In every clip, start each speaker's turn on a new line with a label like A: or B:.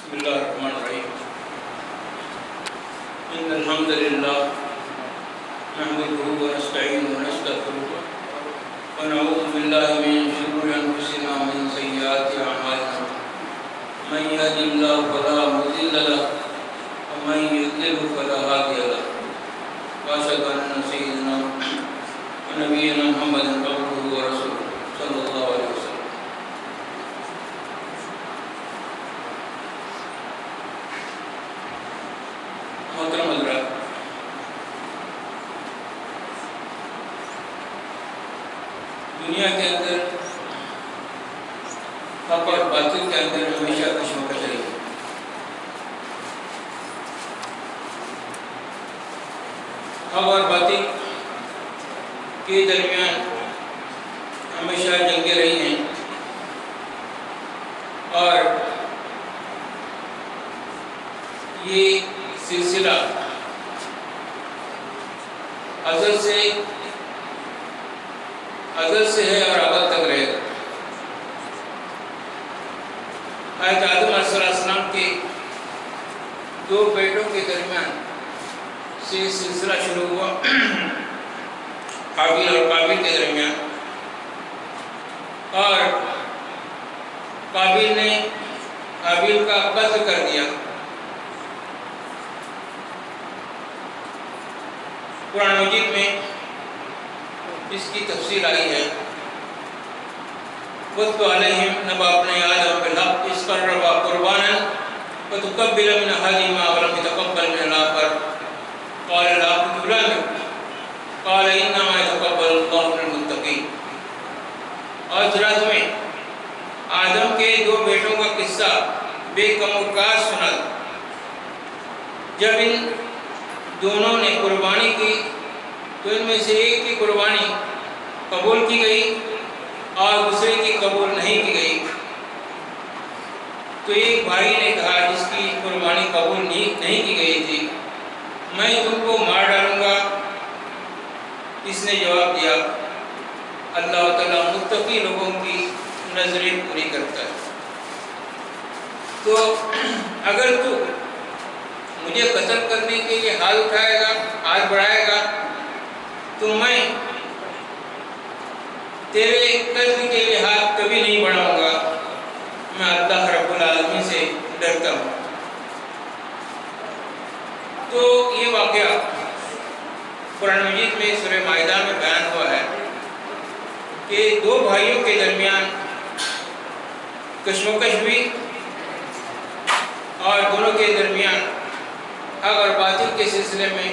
A: بسم اللہ الرحمن الرحیم ان الحمد للہ نحمده ونستعینه ونستغفره ونعوذ باللہ من شرور انفسنا ومن سیئات اعمالنا من يهد الله فلا مضل له ومن يضلل فلا هادي له واشهد ان سيدنا ونبينا محمد عبده ورسوله صلی اللہ علیہ وسلم. محترم حضرات، دنیا کے اندر حق اور باطل کے اندر ہمیشہ کشمکش رہی ہے. حق اور باطل کے درمیان ہمیشہ جنگیں رہی ہیں اور یہ سلسلہ ازل سے ہے اور ابد تک رہے گا. حضرت آدم علیہ السلام کے دو بیٹوں کے درمیان سے سلسلہ شروع ہوا، حابیل اور قابیل کے درمیان، اور قابیل نے حابیل کا قتل کر دیا. قرآن مجید میں اس کی تفصیل آئی ہے. وَاتْلُ عَلَيْهِمْ نَبَأَ ابْنَيْ آدَمَ بِالْحَقِّ إِذْ قَرَّبَا قُرْبَانًا فَتُقُبِّلَ مِنْ أَحَدِهِمَا وَلَمْ يَتَقَبَّلْ مِنَ الْآخَرِ قَالَ لَأَقْتُلَنَّكَ قَالَ إِنَّمَا يَتَقَبَّلُ اللَّهُ مِنَ الْمُتَّقِينَ. اور ذرا تمہیں آدم کے دو بیٹوں کا قصہ بے کم و کاس سنا. جب ان دونوں نے قربانی کی تو ان میں سے ایک کی قربانی قبول کی گئی اور دوسرے کی قبول نہیں کی گئی. تو ایک بھائی نے کہا جس کی قربانی قبول نہیں کی گئی تھی، میں تم کو مار ڈالوں گا. اس نے جواب دیا، اللہ تعالیٰ متقی لوگوں کی نظریں پوری کرتا ہے. تو اگر تو مجھے قتل کرنے کے لیے ہاتھ اٹھائے گا، ہاتھ بڑھائے گا، تو میں تیرے قتل کے لیے ہاتھ کبھی نہیں بڑھاؤں گا. میں اللہ رب العالمین سے ڈرتا ہوں. تو یہ واقعہ قرآن مجید میں سورہ مائدہ میں بیان ہوا ہے کہ دو بھائیوں کے درمیان کشمکش ہوئی اور دونوں کے درمیان حق اور باطل کے سلسلے میں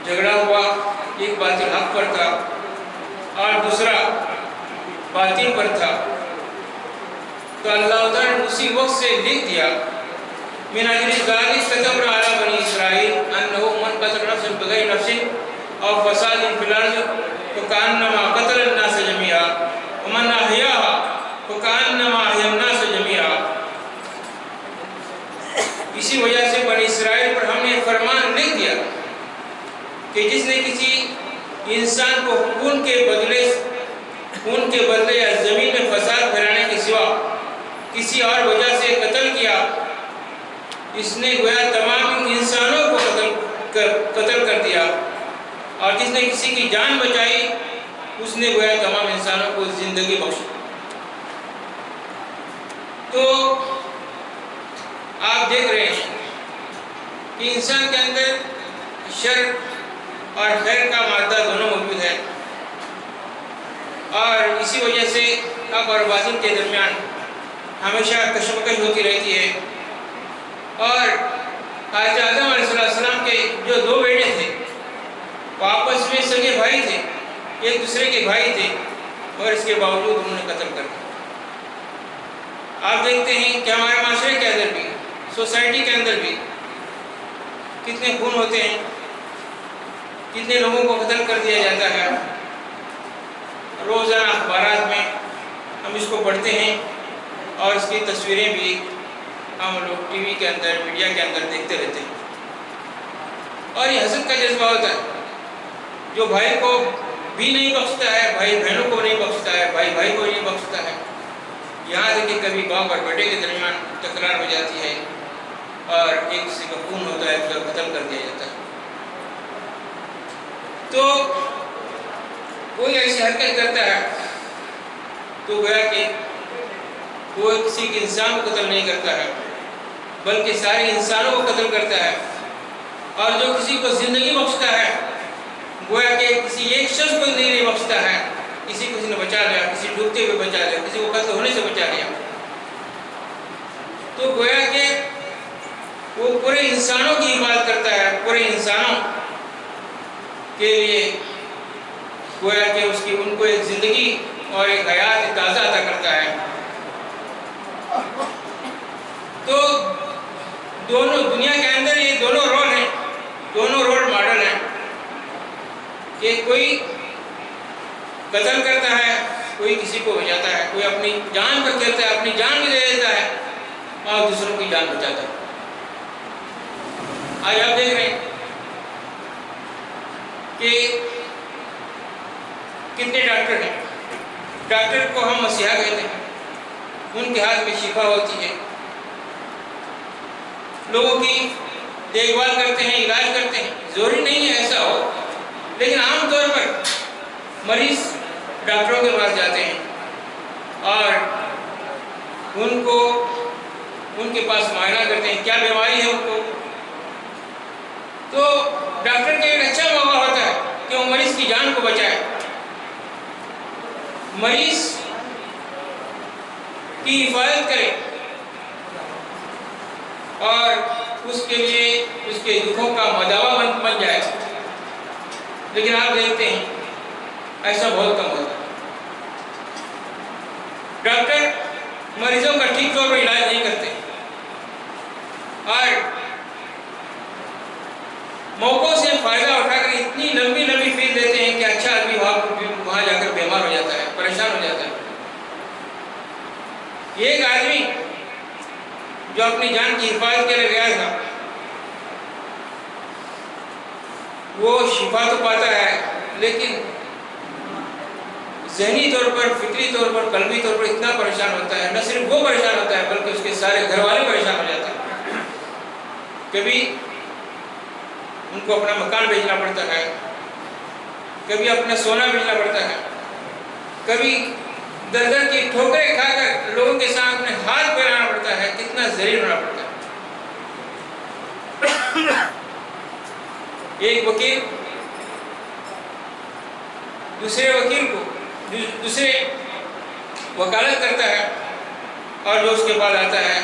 A: جھگڑا ہوا. ایک باطل حق پر تھا اور دوسرا باطل پر تھا. تو اللہ تعالیٰ نے اسی وقت سے لکھ دیا، من اجل ذلک كتبنا علی بنی اسرائیل انہ من قتل نفسا بغیر نفس او فساد فی الارض فکأنما قتل الناس جميعا ومن احیاها فکأنما احیا الناس جميعا. اسی وجہ سے بنی اسرائیل پر ہم نے فرمان لکھ دیا کہ جس نے کسی انسان کو خون کے بدلے یا زمین میں فساد پھیلانے کے سوا کسی اور وجہ سے قتل کیا، اس نے گویا تمام انسانوں کو قتل کر دیا. اور جس نے کسی کی جان بچائی اس نے گویا تمام انسانوں کو زندگی بخشی. تو آپ دیکھ رہے ہیں کہ انسان کے اندر شر اور خیر کا مادہ دونوں موجود ہے، اور اسی وجہ سے حق اور باطل کے درمیان ہمیشہ کشمکش ہوتی رہتی ہے. اور حضرت آدم علیہ السلام کے جو دو بیٹے تھے وہ آپس میں سگے بھائی تھے، ایک دوسرے کے بھائی تھے، اور اس کے باوجود انہوں نے قتل کر دیا. آپ دیکھتے ہیں کہ ہمارے معاشرے کے اندر بھی، سوسائٹی کے اندر بھی کتنے خون ہوتے ہیں، کتنے لوگوں کو قتل کر دیا جاتا ہے. روزانہ اخبارات میں ہم اس کو پڑھتے ہیں اور اس کی تصویریں بھی ہم لوگ ٹی وی کے اندر، میڈیا کے اندر دیکھتے رہتے ہیں. اور یہ حسد کا جذبہ ہوتا ہے جو بھائی کو بھی نہیں بخشتا ہے، بھائی بہنوں کو نہیں بخشتا ہے، بھائی بھائی کو نہیں بخشتا ہے. یہاں تک کہ کبھی باپ اور بیٹے کے درمیان تکرار ہو جاتی ہے اور ایک کسی کا خون ہوتا ہے اس کا قتل کر دیا جاتا ہے۔ تو کوئی ایسی حرکت کرتا ہے تو گویا کہ وہ کسی کے انسان کو قتل نہیں کرتا ہے بلکہ سارے انسانوں کو قتل کرتا ہے، اور جو کسی کو زندگی بخشتا ہے گویا کہ کسی ایک شخص کو زندگی نہیں بخشتا ہے، کسی کو نے بچا لیا، کسی ڈوبتے ہوئے بچا لیا، کسی کو قتل ہونے سے بچا لیا، تو گویا کہ وہ پورے انسانوں کی حفاظت کرتا ہے، پورے انسانوں کے لیے گویا کہ ان کو ایک زندگی اور ایک حیات تازہ عطا کرتا ہے۔ تو دونوں دنیا کے اندر یہ دونوں رول ہیں، دونوں رول ماڈل ہیں کہ کوئی قتل کرتا ہے، کوئی کسی کو بچاتا ہے، کوئی اپنی جان پر کھیلتا ہے، اپنی جان بھی دے دیتا ہے اور دوسروں کی جان بچاتا ہے۔ آج آپ دیکھ رہے ہیں کہ کتنے ڈاکٹر ہیں، ڈاکٹر کو ہم مسیحا کہتے ہیں، ان کے ہاتھ میں شفا ہوتی ہے، لوگوں کی دیکھ بھال کرتے ہیں، علاج کرتے ہیں، ضروری نہیں ہے ایسا ہو، لیکن عام طور پر مریض ڈاکٹروں کے پاس جاتے ہیں اور ان کے پاس معائنہ کرتے ہیں کیا بیماری ہے ان کو، تو ڈاکٹر کا ایک اچھا موقع ہوتا ہے کہ وہ مریض کی جان کو بچائے، مریض کی حفاظت کرے اور اس کے لیے اس کے دکھوں کا مداوا بن جائے، لیکن آپ دیکھتے ہیں ایسا بہت کم ہوتا ہے۔ ڈاکٹر مریضوں کا ٹھیک طور پر علاج نہیں کرتے اور موقعوں سے فائدہ اٹھا کر اتنی لمبی فیس دیتے ہیں کہ اچھا آدمی وہاں جا کر بیمار ہو جاتا ہے، پریشان ہو جاتا ہے۔ ایک آدمی جو اپنی جان کی حفاظت کے لیے گیا تھا وہ شفا تو پاتا ہے لیکن ذہنی طور پر، فکری طور پر، قلبی طور پر اتنا پریشان ہوتا ہے، نہ صرف وہ پریشان ہوتا ہے بلکہ اس کے سارے گھر والے پریشان ہو جاتے ہیں۔ کبھی ان کو اپنا مکان بیچنا پڑتا ہے، کبھی اپنا سونا بیچنا پڑتا ہے، کبھی در در کی ٹھوکریں کھا کر لوگوں کے سامنے ہاتھ پھیلانا پڑتا ہے، کتنا ذلیل ہونا پڑتا ہے۔ ایک وکیل دوسرے وکیل کو دوسرے وکالت کرتا ہے اور جو اس کے بعد آتا ہے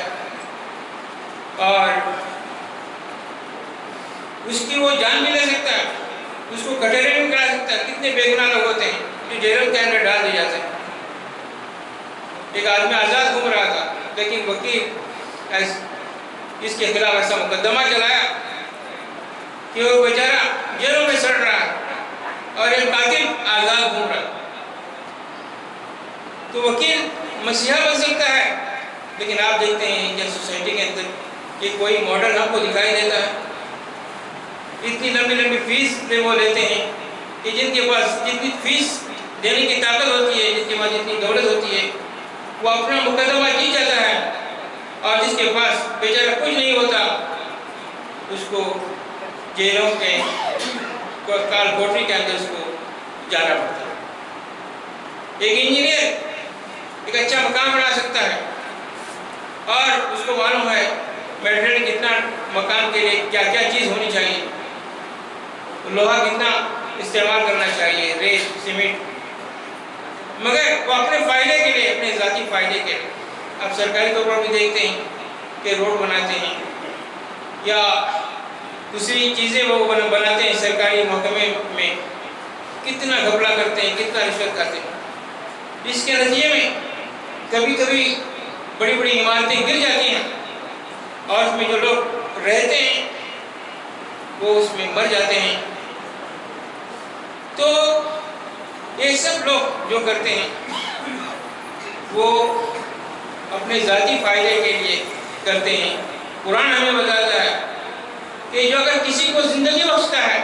A: اور اس کی وہ جان بھی لے سکتا ہے، اس کو کٹہرے بھی کرا سکتا ہے۔ کتنے بے گناہ لوگ ہوتے ہیں جو جیلوں کے اندر ڈال دیے جاتے ہیں۔ ایک آدمی آزاد گھوم رہا تھا لیکن وکیل اس کے خلاف ایسا مقدمہ چلایا کہ وہ بیچارہ جیلوں میں سڑ رہا ہے اور ایک قاتل آزاد گھوم رہا ہے۔ تو وکیل مسیحا بن سکتا ہے لیکن آپ دیکھتے ہیں کہ سوسائٹی کے اندر کہ کوئی ماڈل ہم کو دکھائی دیتا ہے، اتنی لمبی فیس وہ لیتے ہیں کہ جن کے پاس جتنی فیس دینے کی طاقت ہوتی ہے، جن کے پاس جتنی دولت ہوتی ہے، وہ اپنا مقدمہ جیت جاتا ہے، اور جس کے پاس بیچارہ کچھ نہیں ہوتا اس کو جیلوں کے کال کوٹری کے اندر اس کو جانا پڑتا ہے۔ ایک انجینئر ایک اچھا مکان بنا سکتا ہے اور اس کو معلوم ہے میٹیریل کتنا مکان کے لیے کیا کیا چیز ہونی چاہیے، لوہا کتنا استعمال کرنا چاہیے، ریت، سیمنٹ، مگر وہ اپنے فائدے کے لیے، اپنے ذاتی فائدے کے لیے، اب سرکاری طور پر بھی دیکھتے ہیں کہ روڈ بناتے ہیں یا دوسری چیزیں وہ بناتے ہیں سرکاری محکمے میں، کتنا گھپلا کرتے ہیں، کتنا رشوت کھاتے ہیں۔ اس کے نتیجے میں کبھی کبھی بڑی بڑی عمارتیں گر جاتی ہیں اور اس میں جو لوگ رہتے ہیں وہ اس میں مر جاتے ہیں۔ تو یہ سب لوگ جو کرتے ہیں وہ اپنے ذاتی فائدے کے لیے کرتے ہیں۔ قرآن ہمیں بتاتا ہے کہ جو اگر کسی کو زندگی بخشتا ہے،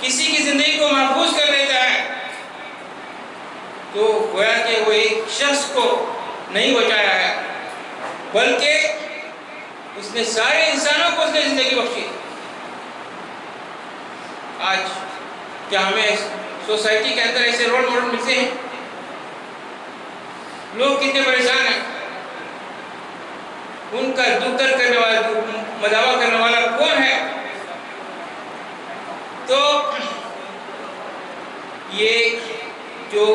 A: کسی کی زندگی کو محفوظ کر دیتا ہے، تو گویا کہ وہ ایک شخص کو نہیں بچایا ہے بلکہ اس نے سارے انسانوں کو اس نے زندگی بخشی۔ آج کیا ہمیں سوسائٹی کے اندر ایسے رول ماڈل ملتے ہیں؟ لوگ کتنے پریشان ہیں، ان کا دکھ درد کرنے والا، مداوا کرنے والا کون ہے؟ تو یہ جو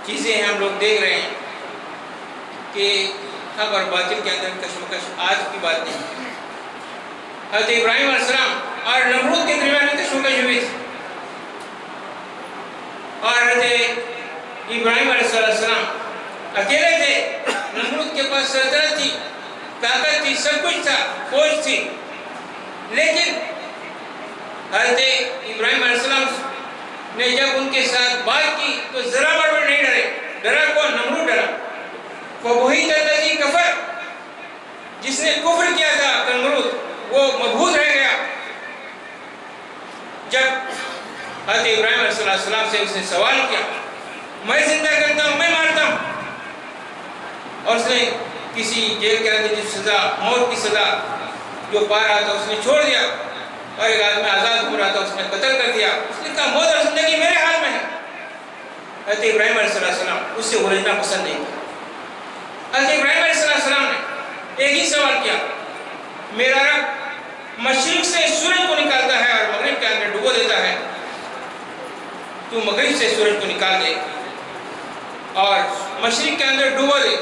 A: چیزیں ہم لوگ دیکھ رہے ہیں کہ حق اور باطل کے اندر کشمکش آج کی بات نہیں ہے۔ حضرت ابراہیم علیہ السلام اور نمرود کے درمیان میں کشمکش ہوئی تھی، اور حضرت ابراہیم علیہ السلام اکیلے تھے، نمرود کے پاس سلطنت تھی، طاقت تھی، سب کچھ تھا، فوج تھی، لیکن حضرت ابراہیم علیہ السلام نے جب ان کے ساتھ بات کی تو ذرا بر نہیں ڈرے۔ ڈرا کون؟ نمرود ڈرا۔ وہی الذی کفر، جس نے کفر کیا تھا نمرود، وہ مبہوت رہ گیا۔ جب حضرت ابراہیم علیہ السلام سے اس نے سوال کیا، میں زندہ کرتا ہوں، میں مارتا ہوں، اور اس نے کسی جیل کے اندر جس سزا، موت کی سزا جو پا رہا تھا اس نے چھوڑ دیا، اور ایک آدمی آزاد ہو رہا تھا اس نے قتل کر دیا۔ اس نے کہا موت اور زندگی میرے ہاتھ میں ہے۔ حضرت ابراہیم علیہ السلام اس سے الجھنا پسند نہیں تھا۔ حضرت ابراہیم علیہ السلام نے ایک ہی سوال کیا، میرا رب مشرق سے سورج کو نکالتا ہے اور مغرب کے اندر ڈبو دیتا ہے، تو مغرب سے سورج کو نکال دے اور مشرق کے اندر ڈبو دے۔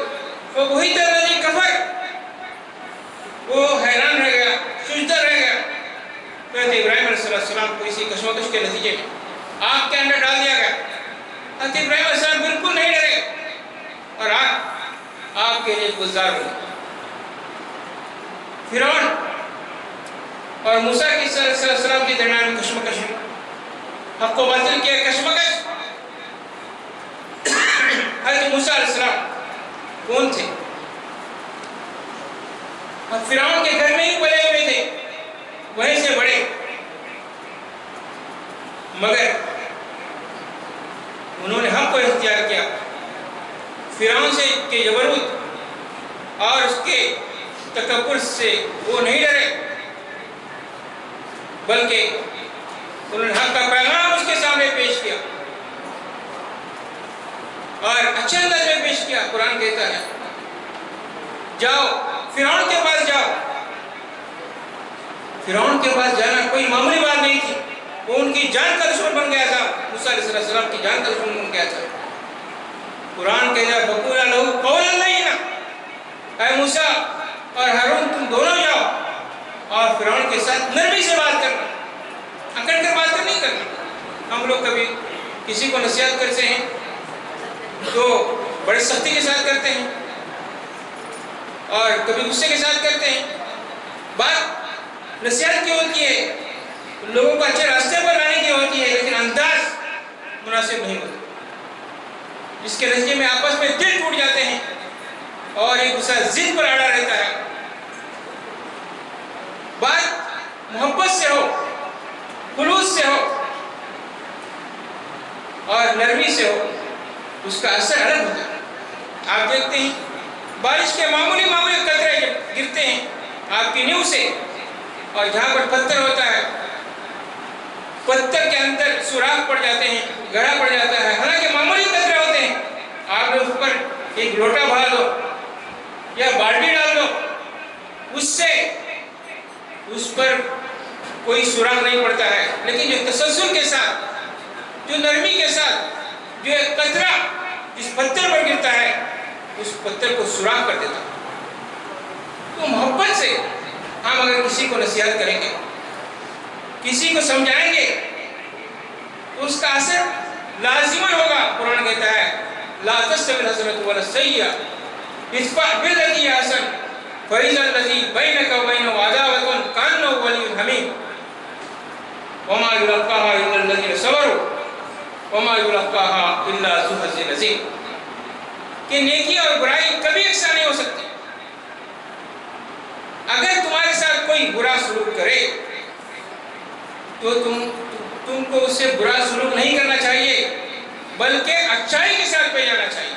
A: وہ وہی الذی کفر، وہ حیران رہ گیا، سجدہ رہ گیا۔ حضرت ابراہیم علیہ السلام کو اسی کشمکش کے نتیجے میں آگ کے اندر ڈال دیا گیا۔ حضرت ابراہیم علیہ السلام بالکل نہیں ڈرے اور آگ کے لیے گزار ہوئی۔ فرعون اور موسیٰ علیہ السلام کے درمیان کشمکش ہوئی، حق و باطل کی کشمکش۔ حضرت موسیٰ علیہ السلام کون تھے؟ فرعون کے گھر میں ہی پلے ہوئے تھے، وہیں سے بڑے، مگر انہوں نے حق کو اختیار کیا۔ فرعون سے کے جبروت اور اس کے تکبر سے وہ نہیں ڈرے، بلکہ انہوں نے حق کا پیغام اس کے سامنے پیش کیا اور اچھے انداز میں پیش کیا۔ قرآن کہتا ہے جاؤ فرعون کے پاس جاؤ۔ فرعون کے پاس جانا کوئی معمولی بات نہیں تھی، وہ ان کی جان کا دشمن بن گیا تھا، موسیٰ علیہ السلام کی جان کا دشمن بن گیا تھا۔ قرآن کہتا ہے فَقُولَا لَهُ قَوْلًا لَيِّنًا، اے موسیٰ اور ہارون تم دونوں جاؤ اور فرعون کے ساتھ نرمی سے بات کرنا، اکڑ کر بات نہیں کرنا۔ ہم لوگ کبھی کسی کو نصیحت کرتے ہیں تو بڑی سختی کے ساتھ کرتے ہیں اور کبھی غصے کے ساتھ کرتے ہیں۔ بات نصیحت کی ہوتی ہے، لوگوں کو اچھے راستے پر لانے کی ہوتی ہے، لیکن انداز مناسب نہیں ہوتا، جس کے نتیجے میں آپس میں دل ٹوٹ جاتے ہیں اور ایک دوسرا ضد پر اڑا رہتا ہے۔ بات محبت سے ہو، خلوص سے ہو اور نرمی سے ہو، اس کا اثر الگ ہوتا ہے۔ آپ دیکھتے ہیں بارش کے معمولی قطرے جب گرتے ہیں آپ کی نیو سے، اور جہاں پر پتھر ہوتا ہے، پتھر کے اندر سوراخ پڑ جاتے ہیں، گڑھا پڑ جاتا ہے، حالانکہ معمولی قطرے ہوتے ہیں، آپ نے اس پر ایک لوٹا بھر دو یا بالٹی ڈال دو، اس سے اس پر کوئی سوراخ نہیں پڑتا ہے، لیکن جو تسلسل کے ساتھ، جو نرمی کے ساتھ، جو ایک قطرہ جس پتھر پر گرتا ہے اس پتھر کو سوراخ کر دیتا ہے۔ تو محبت سے ہم اگر کسی کو نصیحت کریں گے، کسی کو سمجھائیں گے، تو اس کا اثر لازماً ہوگا۔ قرآن کہتا ہے لا تستوی الحسنۃ ولا السیئۃ ادفع بالتی ہی احسن فاذا الذی بینک وبینہ عداوۃ کانہ ولی حمیم وما یلقاها الا الذین صبروا وما یلقاها الا ذو حظ عظیم، کہ نیکی اور برائی کبھی یکساں نہیں ہو سکتی۔ اگر تمہارے ساتھ کوئی برا سلوک کرے تو تم کو اس سے برا سلوک نہیں کرنا چاہیے، بلکہ اچھائی کے ساتھ پیش آنا چاہیے.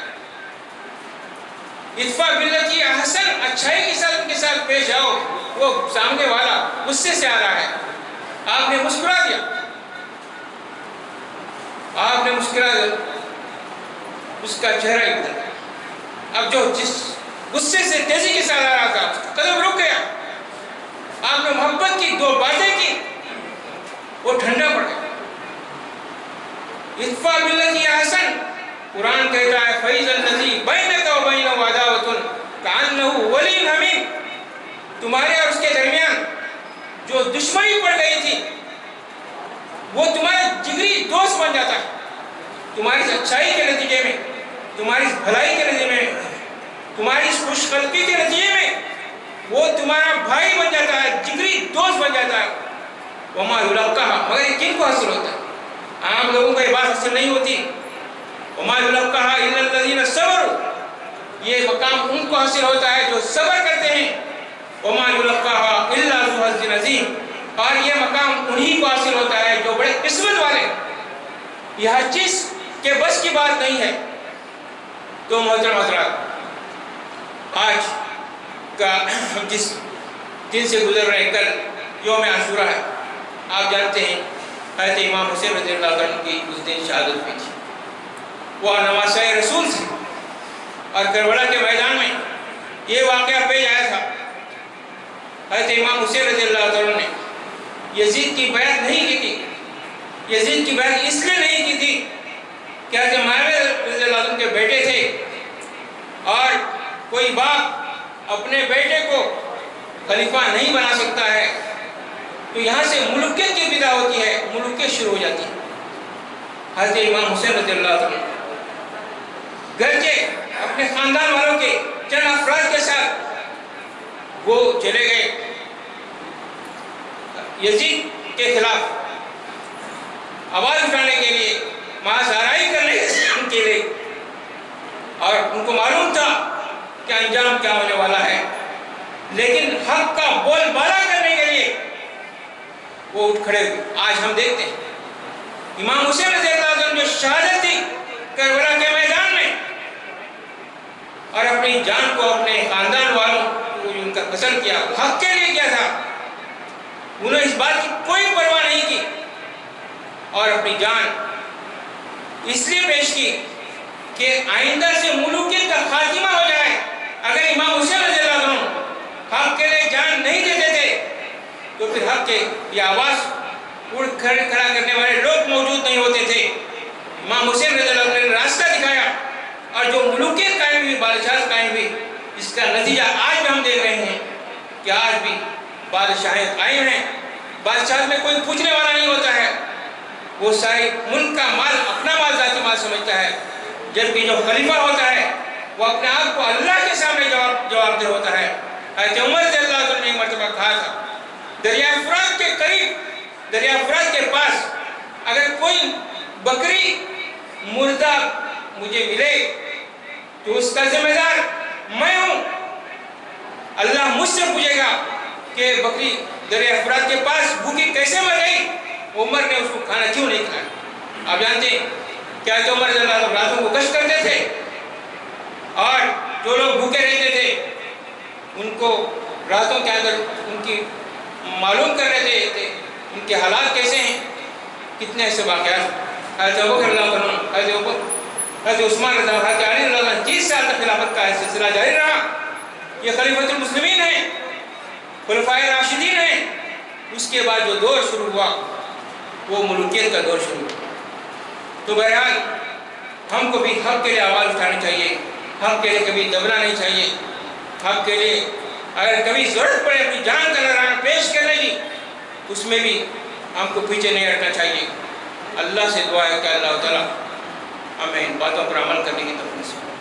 A: ادفع باللتی احسن، اچھائی کے ساتھ ان کے ساتھ پیش آؤ. وہ سامنے والا غصے سے آ رہا ہے، آپ نے مسکرا دیا، آپ نے مسکرا دیا، اس کا چہرہ ہی بدل گیا. اب جو جس غصے سے تیزی کے ساتھ آ رہا تھا قدم رک گیا. آپ نے محبت کی دو باتیں کی، وہ ٹھنڈا پڑ گیا. ادفع باللتی احسن، قرآن کہتا ہے فَإِذَا الَّذِي بَيْنَكَ وَبَيْنَهُ عَدَاوَةٌ كَأَنَّهُ وَلِيٌّ حَمِيمٌ، تمہارے اور اس کے درمیان جو دشمنی پڑ گئی تھی وہ تمہارا جگری دوست بن جاتا ہے. تمہاری اچھائی کے نتیجے میں، تمہاری بھلائی کے نتیجے میں، تمہاری اس خوش قلبی کے نتیجے میں وہ تمہارا بھائی بن جاتا ہے، جگری دوست بن جاتا ہے. وَمَا يُلَقَّاهَا، مگر یہ کن کو حاصل ہوتا ہے؟ عام لوگوں کو یہ بات حاصل نہیں ہوتی. وَمَا يُلَقَّاهَا إِلَّا الَّذِينَ صَبَرُوا، یہ مقام ان کو حاصل ہوتا ہے جو صبر کرتے ہیں. وَمَا يُلَقَّاهَا إِلَّا ذُو حَظٍّ عَظِيمٍ، اور یہ مقام انہی کو حاصل ہوتا ہے جو بڑے قسمت والے. یہ ہر چیز کے بس کی بات نہیں ہے. تو محترم حضرات، آج کا ہم جس دن سے گزر رہے ہیں، کل یوم عاشورہ ہے. آپ جانتے ہیں حضرت امام حسین رضی اللہ عنہ کی اس دن شہادت ہوئی تھی. وہ نواسۂ رسول تھے، اور کربلا کے میدان میں یہ واقعہ پیش آیا تھا. حضرت امام حسین رضی اللہ عنہ نے یزید کی بیعت نہیں کی تھی. یزید کی بیعت اس لیے نہیں کی تھی کہ حضرت معاویہ رضی اللہ عنہ کے بیٹے تھے، اور کوئی باپ اپنے بیٹے کو خلیفہ نہیں بنا سکتا ہے تو یہاں سے ملوکیت کی ابتدا ہوتی ہے، ملوکیت شروع ہو جاتی ہے. حضرت امام حسین رضی اللہ عنہ گرچہ اپنے خاندان والوں کے چند افراد کے ساتھ وہ چلے گئے یزید کے خلاف آواز اٹھانے کے لیے، مہاسارائی کرنے کے لیے، اور ان کو معلوم تھا کہ انجام کیا ہونے والا ہے، لیکن حق کا بول بالا کرنے کے لیے وہ اٹھ کھڑے ہوئے. آج ہم دیکھتے ہیں امام حسین رضی اللہ عنہ جو شہادت دی کربلا کے میدان میں، اور اپنی جان کو اپنے خاندان والوں کو ان کا قتل کیا، حق کے لیے کیا تھا. انہوں نے اس بات کی کوئی پرواہ نہیں کی، اور اپنی جان اس لیے پیش کی کہ آئندہ سے ملوکیت کا خاتمہ ہو جائے. اگر امام حسین رضی اللہ عنہ حق کے لیے جان نہیں دیتے تھے تو پھر حق کے یہ آواز کھڑا کرنے والے لوگ موجود نہیں ہوتے تھے. امام حسین رضی اللہ عنہ نے راستہ دکھایا، اور جو ملوکیت قائم ہوئی، بادشاہت قائم ہوئی، اس کا نتیجہ آج بھی ہم دیکھ رہے ہیں کہ آج بھی بادشاہت قائم ہیں. بادشاہت میں کوئی پوچھنے والا نہیں ہوتا ہے، وہ سارے ملک کا مال اپنا مال، ذاتی مال سمجھتا ہے. جبکہ جو خلیفہ ہوتا ہے وہ اپنے آپ کو اللہ کے سامنے جواب دہ ہوتا ہے. حضرت عمر رضی اللہ عنہ نے ایک مرتبہ کہا تھا، دریائے فرات کے قریب، دریائے فرات کے پاس اگر کوئی بکری مردہ مجھے ملے تو اس کا ذمہ دار میں ہوں. اللہ مجھ سے پوچھے گا کہ بکری دریائے فرات کے پاس بھوکی کیسے مر گئی، عمر نے اس کو کھانا کیوں نہیں کھایا. آپ جانتے ہیں کیا کہ عمر رضی اللہ عنہ راتوں کو گشت کرتے تھے، اور جو لوگ بھوکے رہتے تھے ان کو راتوں کے اندر ان کی معلوم کر رہے تھے ان کے حالات کیسے ہیں. کتنے ایسے واقعات، حضرت ابوبکر رضی اللہ عنہ، حضرت عثمان رضی اللہ عنہ، حضرت علی رضی اللہ عنہ 30 سال تک خلافت کا سلسلہ جاری رہا. یہ خلیفۃ المسلمین ہیں، خلفائے راشدین ہیں. اس کے بعد جو دور شروع ہوا وہ ملوکیت کا دور شروع ہوا. تو بہرحال ہم کو بھی حق کے لیے آواز اٹھانی چاہیے، حق کے لیے کبھی دبنا نہیں چاہیے. حق کے لیے اگر کبھی ضرورت پڑے اپنی جان کا نذرانہ پیش کرنے کی، اس میں بھی ہم کو پیچھے نہیں ہٹنا چاہیے. اللہ سے دعا ہے کہ اللہ تعالیٰ ہمیں ان باتوں پر عمل کرنے کی توفیق دے.